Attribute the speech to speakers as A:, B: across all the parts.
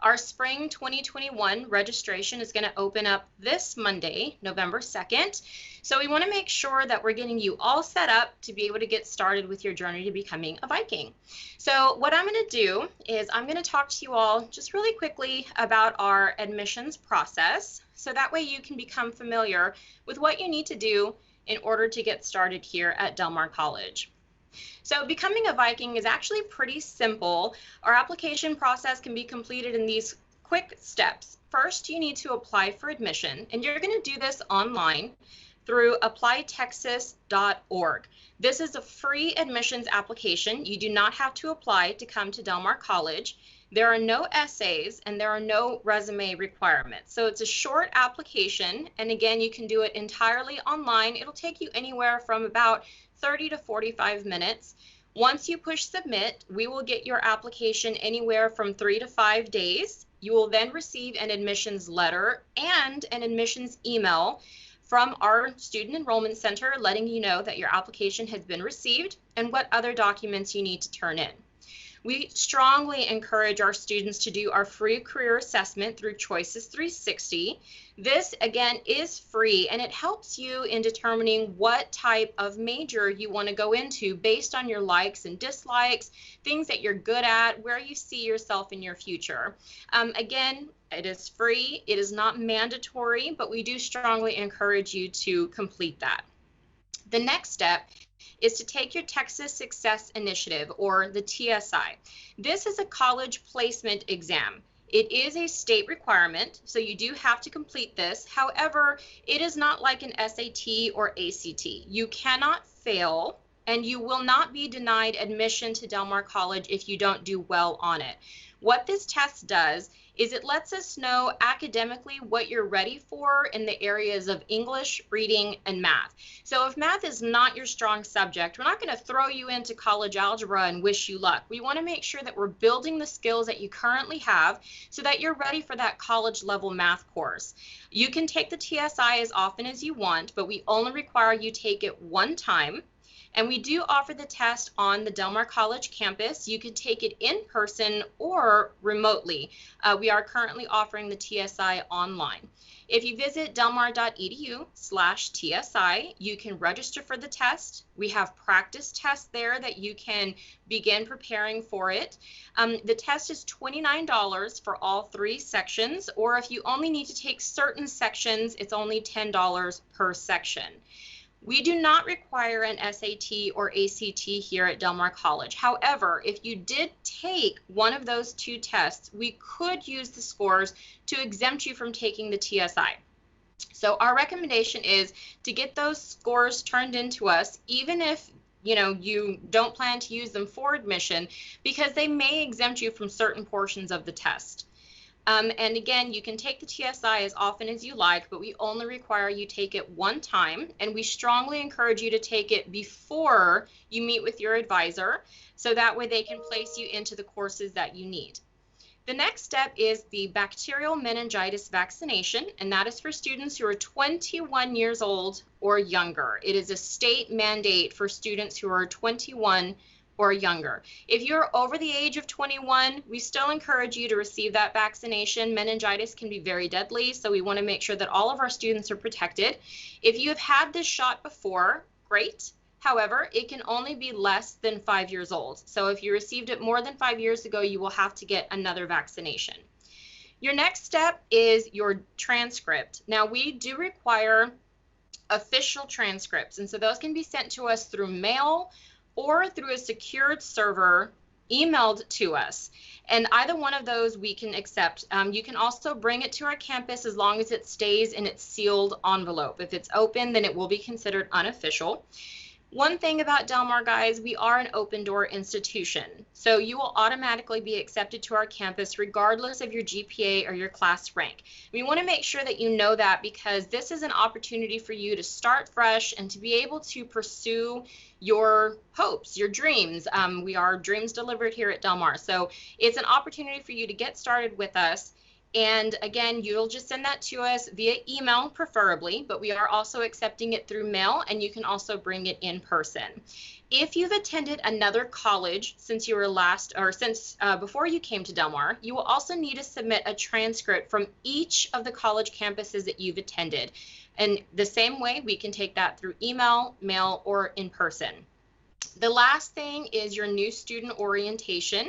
A: Our spring 2021 registration is going to open up this Monday, November 2nd. So we want to make sure that we're getting you all set up to be able to get started with your journey to becoming a Viking. So what I'm going to do is I'm going to talk to you all just really quickly about our admissions process, so that way you can become familiar with what you need to do in order to get started here at Del Mar College. So becoming a Viking is actually pretty simple. Our application process can be completed in these quick steps. First, you need to apply for admission, and you're going to do this online through applytexas.org. This is a free admissions application. You do not have to apply to come to Del Mar College. There are no essays and there are no resume requirements. So it's a short application, and again, you can do it entirely online. It'll take you anywhere from about 30 to 45 minutes. Once you push submit, we will get your application anywhere from 3 to 5 days. You will then receive an admissions letter and an admissions email from our Student Enrollment Center letting you know that your application has been received and what other documents you need to turn in. We strongly encourage our students to do our free career assessment through Choices 360. This, again, is free, and it helps you in determining what type of major you want to go into based on your likes and dislikes, things that you're good at, where you see yourself in your future. Again, it is free. It is not mandatory, but we do strongly encourage you to complete that. The next step is to take your Texas Success Initiative, or the TSI. This is a college placement exam. It is a state requirement, so you do have to complete this. However, it is not like an SAT or ACT. You cannot fail, and you will not be denied admission to Del Mar College if you don't do well on it. What this test does is it lets us know academically what you're ready for in the areas of English, reading, and math. So if math is not your strong subject, we're not going to throw you into college algebra and wish you luck. We want to make sure that we're building the skills that you currently have so that you're ready for that college level math course. You can take the TSI as often as you want, but we only require you take it one time. And we do offer the test on the Del Mar College campus. You can take it in person or remotely. We are currently offering the TSI online. If you visit delmar.edu/TSI, you can register for the test. We have practice tests there that you can begin preparing for it. The test is $29 for all 3 sections, or if you only need to take certain sections, it's only $10 per section. We do not require an SAT or ACT here at Del Mar College. However, if you did take one of those 2 tests, we could use the scores to exempt you from taking the TSI. So our recommendation is to get those scores turned into us, even if you don't plan to use them for admission, because they may exempt you from certain portions of the test. And again, you can take the TSI as often as you like, but we only require you take it one time, and we strongly encourage you to take it before you meet with your advisor, so that way they can place you into the courses that you need. The next step is the bacterial meningitis vaccination, and that is for students who are 21 years old or younger. It is a state mandate for students who are 21 or younger. If you're over the age of 21, we still encourage you to receive that vaccination. Meningitis can be very deadly, so we want to make sure that all of our students are protected. If you have had this shot before, great. However, it can only be less than 5 years old. So if you received it more than 5 years ago, you will have to get another vaccination. Your next step is your transcript. Now, we do require official transcripts, and so those can be sent to us through mail or through a secured server emailed to us. And either one of those we can accept. You can also bring it to our campus as long as it stays in its sealed envelope. If it's open, then it will be considered unofficial. One thing about Del Mar, guys, we are an open door institution. So you will automatically be accepted to our campus regardless of your GPA or your class rank. We want to make sure that you know that, because this is an opportunity for you to start fresh and to be able to pursue your hopes, your dreams. We are dreams delivered here at Del Mar. So it's an opportunity for you to get started with us And again, you'll just send that to us via email preferably, but we are also accepting it through mail, and you can also bring it in person. If you've attended another college since you were before you came to Del Mar, you will also need to submit a transcript from each of the college campuses that you've attended. And the same way, we can take that through email, mail, or in person. The last thing is your new student orientation.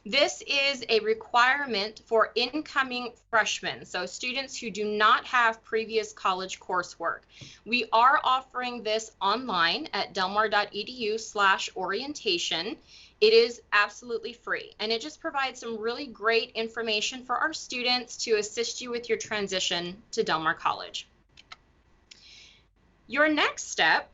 A: This is a requirement for incoming freshmen, so students who do not have previous college coursework. We are offering this online at delmar.edu/orientation. It is absolutely free, and it just provides some really great information for our students to assist you with your transition to Del Mar College. Your next step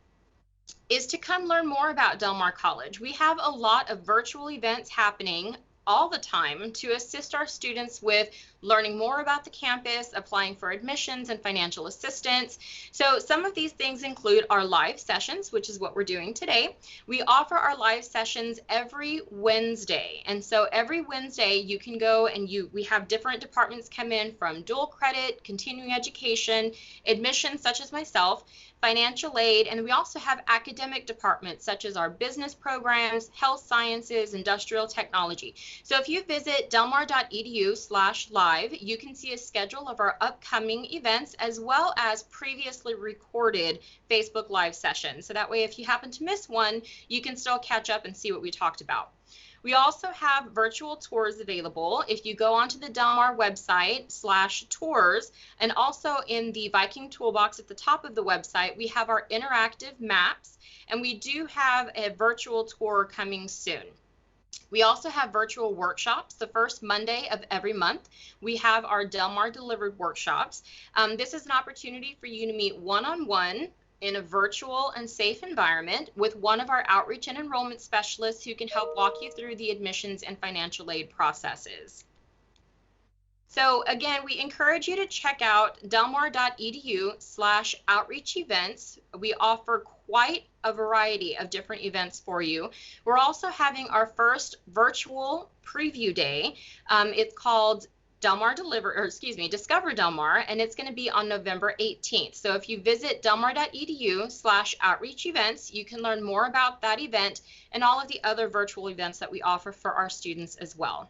A: is to come learn more about Del Mar College. We have a lot of virtual events happening all the time to assist our students with learning more about the campus, applying for admissions and financial assistance. So some of these things include our live sessions, which is what we're doing today. We offer our live sessions every Wednesday. And so every Wednesday you can go and we have different departments come in from dual credit, continuing education, admissions such as myself, financial aid, and we also have academic departments such as our business programs, health sciences, industrial technology. So if you visit delmar.edu/live, you can see a schedule of our upcoming events as well as previously recorded Facebook Live sessions. So that way, if you happen to miss one, you can still catch up and see what we talked about. We also have virtual tours available. If you go onto the Del Mar website /tours, and also in the Viking toolbox at the top of the website, we have our interactive maps, and we do have a virtual tour coming soon. We also have virtual workshops the first Monday of every month. We have our Del Mar Delivered workshops. This is an opportunity for you to meet one-on-one in a virtual and safe environment with one of our outreach and enrollment specialists who can help walk you through the admissions and financial aid processes. So again, we encourage you to check out delmar.edu/outreach events. We offer quite a variety of different events for you. We're also having our first virtual preview day. It's called Discover Del Mar, and it's going to be on November 18th. So if you visit delmar.edu/outreach events, you can learn more about that event and all of the other virtual events that we offer for our students as well.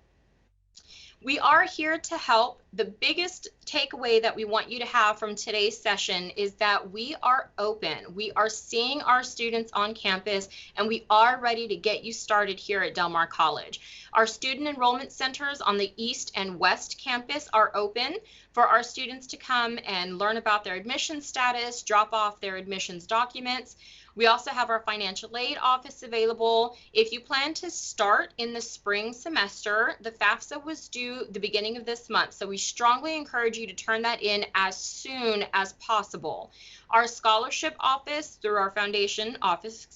A: We are here to help. The biggest takeaway that we want you to have from today's session is that we are open. We are seeing our students on campus, and we are ready to get you started here at Del Mar College. Our student enrollment centers on the East and West campus are open for our students to come and learn about their admission status, drop off their admissions documents. We also have our financial aid office available. If you plan to start in the spring semester, the FAFSA was due the beginning of this month, so we strongly encourage you to turn that in as soon as possible. Our scholarship office, through our foundation office,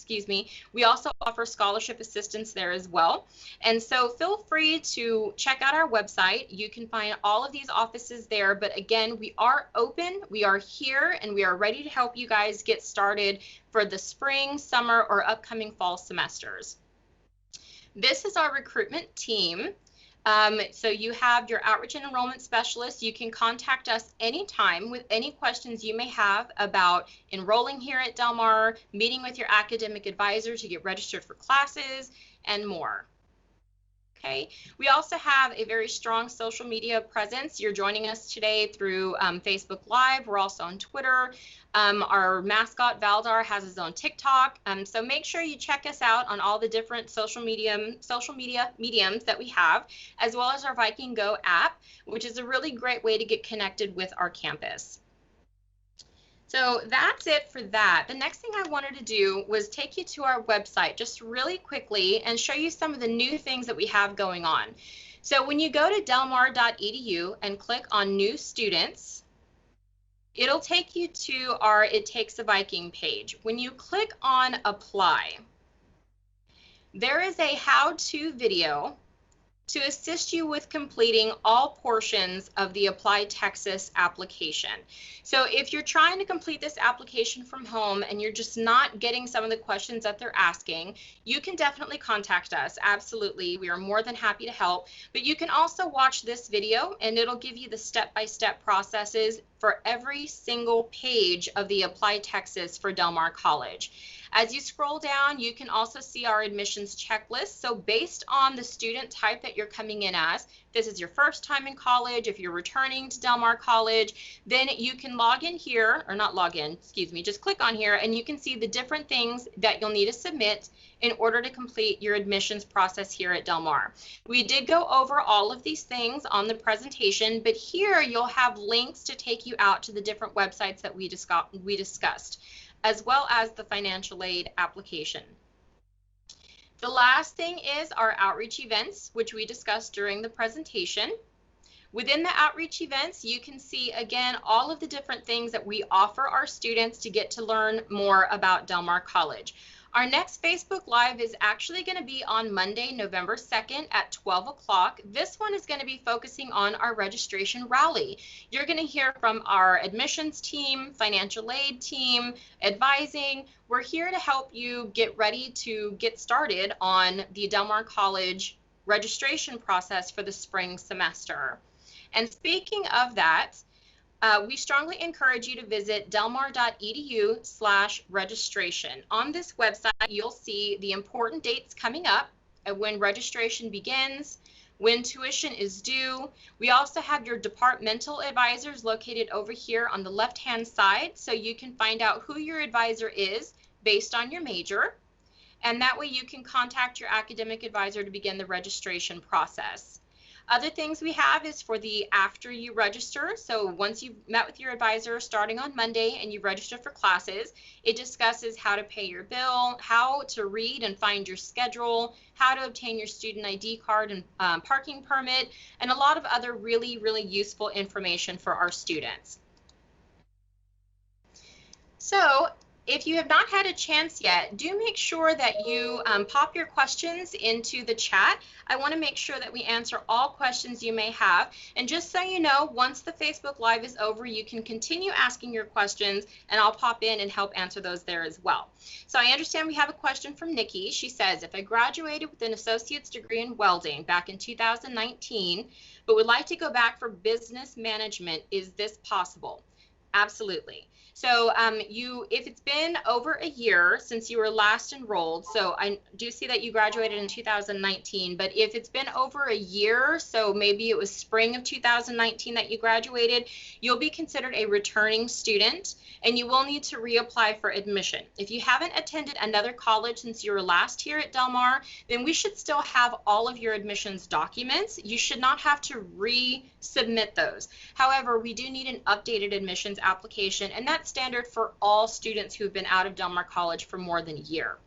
A: we also offer scholarship assistance there as well. And so feel free to check out our website. You can find all of these offices there, but again, we are open, we are here, and we are ready to help you guys get started for the spring, summer, or upcoming fall semesters. This is our recruitment team. So you have your outreach and enrollment specialist. You can contact us anytime with any questions you may have about enrolling here at Del Mar, meeting with your academic advisor to get registered for classes, and more. Okay. We also have a very strong social media presence. You're joining us today through Facebook Live. We're also on Twitter. Our mascot, Valdar, has his own TikTok. So make sure you check us out on all the different social media mediums that we have, as well as our Viking Go app, which is a really great way to get connected with our campus. So that's it for that. The next thing I wanted to do was take you to our website just really quickly and show you some of the new things that we have going on. So when you go to delmar.edu and click on New Students, it'll take you to our It Takes a Viking page. When you click on Apply, there is a how-to video to assist you with completing all portions of the Apply Texas application. So if you're trying to complete this application from home and you're just not getting some of the questions that they're asking, you can definitely contact us. Absolutely. We are more than happy to help. But you can also watch this video and it'll give you the step-by-step processes for every single page of the Apply Texas for Del Mar College. As you scroll down, you can also see our admissions checklist. So based on the student type that you're coming in as, if this is your first time in college, if you're returning to Del Mar College, then you can log in here, or not log in, excuse me, just click on here and you can see the different things that you'll need to submit in order to complete your admissions process here at Del Mar. We did go over all of these things on the presentation, but here you'll have links to take you out to the different websites that we discussed, as well as the financial aid application. The last thing is our outreach events, which we discussed during the presentation. Within the outreach events, you can see, again, all of the different things that we offer our students to get to learn more about Del Mar College. Our next Facebook Live is actually going to be on Monday, November 2nd at 12 o'clock. This one is going to be focusing on our registration rally. You're going to hear from our admissions team, financial aid team, advising. We're here to help you get ready to get started on the Del Mar College registration process for the spring semester. And speaking of that, we strongly encourage you to visit delmar.edu/registration. On this website, you'll see the important dates coming up, when registration begins, when tuition is due. We also have your departmental advisors located over here on the left-hand side, so you can find out who your advisor is based on your major. And that way you can contact your academic advisor to begin the registration process. Other things we have is for the after you register. So once you've met with your advisor starting on Monday and you register for classes, it discusses how to pay your bill, how to read and find your schedule, how to obtain your student ID card and parking permit, and a lot of other really, really useful information for our students. So if you have not had a chance yet, do make sure that you pop your questions into the chat. I want to make sure that we answer all questions you may have. And just so you know, once the Facebook Live is over, you can continue asking your questions and I'll pop in and help answer those there as well. So I understand we have a question from Nikki. She says, if I graduated with an associate's degree in welding back in 2019, but would like to go back for business management, is this possible? Absolutely. So if it's been over a year since you were last enrolled, so I do see that you graduated in 2019, but if it's been over a year, so maybe it was spring of 2019 that you graduated, you'll be considered a returning student and you will need to reapply for admission. If you haven't attended another college since you were last here at Del Mar, then we should still have all of your admissions documents. You should not have to resubmit those. However, we do need an updated admissions application, and that's standard for all students who've been out of Del Mar College for more than a year.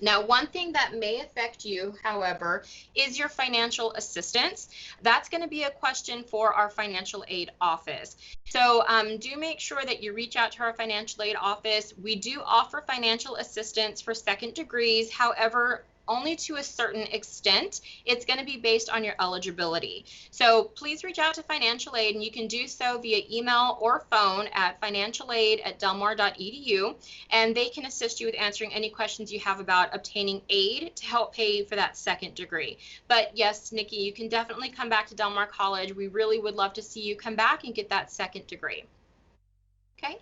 A: Now, one thing that may affect you, however, is your financial assistance. That's going to be a question for our financial aid office. So do make sure that you reach out to our financial aid office. We do offer financial assistance for second degrees. However, only to a certain extent. It's going to be based on your eligibility. So please reach out to financial aid, and you can do so via email or phone at financialaid@delmar.edu, and they can assist you with answering any questions you have about obtaining aid to help pay for that second degree. But yes, Nikki, you can definitely come back to Del Mar College. We really would love to see you come back and get that second degree. Okay.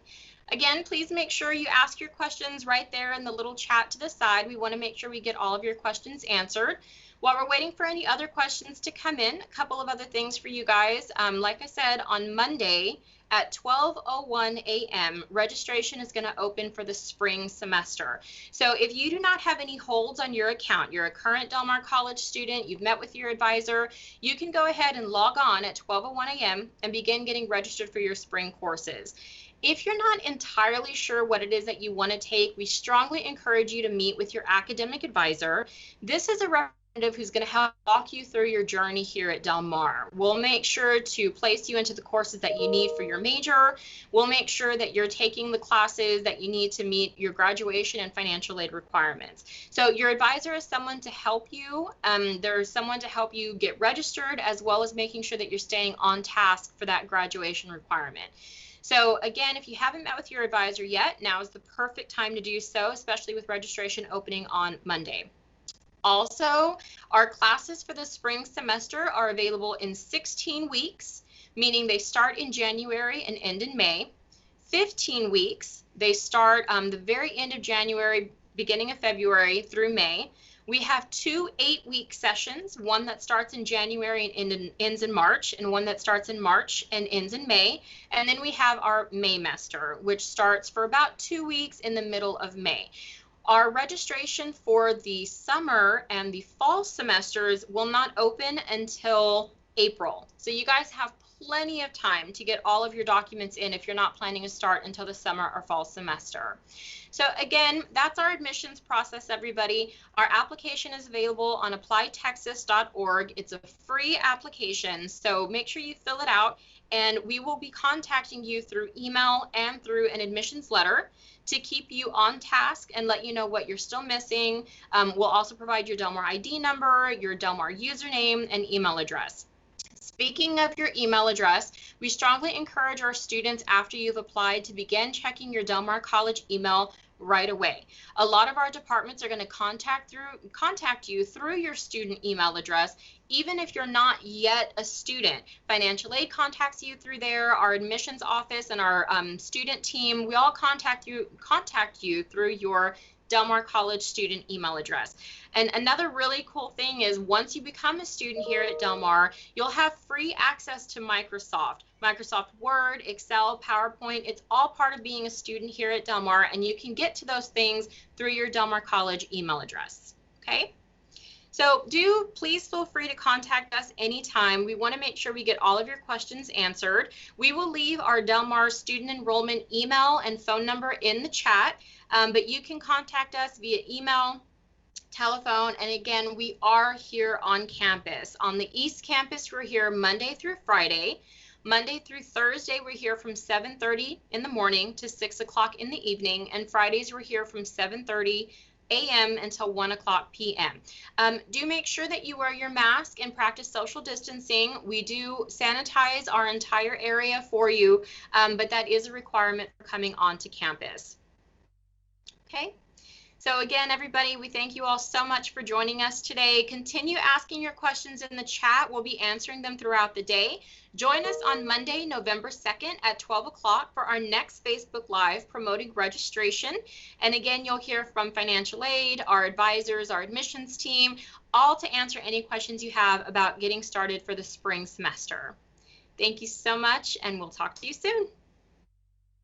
A: Again, please make sure you ask your questions right there in the little chat to the side. We want to make sure we get all of your questions answered. While we're waiting for any other questions to come in, a couple of other things for you guys. Like I said, on Monday at 12:01 a.m., registration is going to open for the spring semester. So if you do not have any holds on your account, you're a current Del Mar College student, you've met with your advisor, you can go ahead and log on at 12:01 a.m. and begin getting registered for your spring courses. If you're not entirely sure what it is that you want to take, we strongly encourage you to meet with your academic advisor. This is a who's going to help walk you through your journey here at Del Mar. We'll make sure to place you into the courses that you need for your major. We'll make sure that you're taking the classes that you need to meet your graduation and financial aid requirements. So your advisor is someone to help you. There's someone to help you get registered, as well as making sure that you're staying on task for that graduation requirement. So again, if you haven't met with your advisor yet, now is the perfect time to do so, especially with registration opening on Monday. Also, our classes for the spring semester are available in 16 weeks, meaning they start in January and end in May. 15 weeks, they start the very end of January, beginning of February through May. We have 2 8-week sessions, one that starts in January and ends in March, and one that starts in March and ends in May. And then we have our Maymester, which starts for about 2 weeks in the middle of May. Our registration for the summer and the fall semesters will not open until April. So you guys have plenty of time to get all of your documents in if you're not planning to start until the summer or fall semester. So again, that's our admissions process, everybody. Our application is available on applytexas.org. It's a free application, so make sure you fill it out, and we will be contacting you through email and through an admissions letter to keep you on task and let you know what you're still missing. We'll also provide your Del Mar ID number, your Del Mar username, and email address. Speaking of your email address, we strongly encourage our students after you've applied to begin checking your Del Mar College email right away. A lot of our departments are going to contact you through your student email address, even if you're not yet a student. Financial aid contacts you through there, our admissions office and our student team, we all contact you through your Del Mar College student email address. And another really cool thing is once you become a student here at Del Mar, you'll have free access to Microsoft Word, Excel, PowerPoint. It's all part of being a student here at Del Mar, and you can get to those things through your Del Mar College email address. Okay? So please feel free to contact us anytime. We want to make sure we get all of your questions answered. We will leave our Del Mar student enrollment email and phone number in the chat, but you can contact us via email, telephone, and again, we are here on campus. On the East Campus, we're here Monday through Friday. Monday through Thursday, we're here from 7:30 in the morning to 6 o'clock in the evening, and Fridays, we're here from 7:30 a.m. until 1 o'clock p.m. Do make sure that you wear your mask and practice social distancing. We do sanitize our entire area for you, but that is a requirement for coming onto campus. Okay. So again, everybody, we thank you all so much for joining us today. Continue asking your questions in the chat. We'll be answering them throughout the day. Join us on Monday, November 2nd at 12 o'clock for our next Facebook Live promoting registration. And again, you'll hear from financial aid, our advisors, our admissions team, all to answer any questions you have about getting started for the spring semester. Thank you so much, and we'll talk to you soon.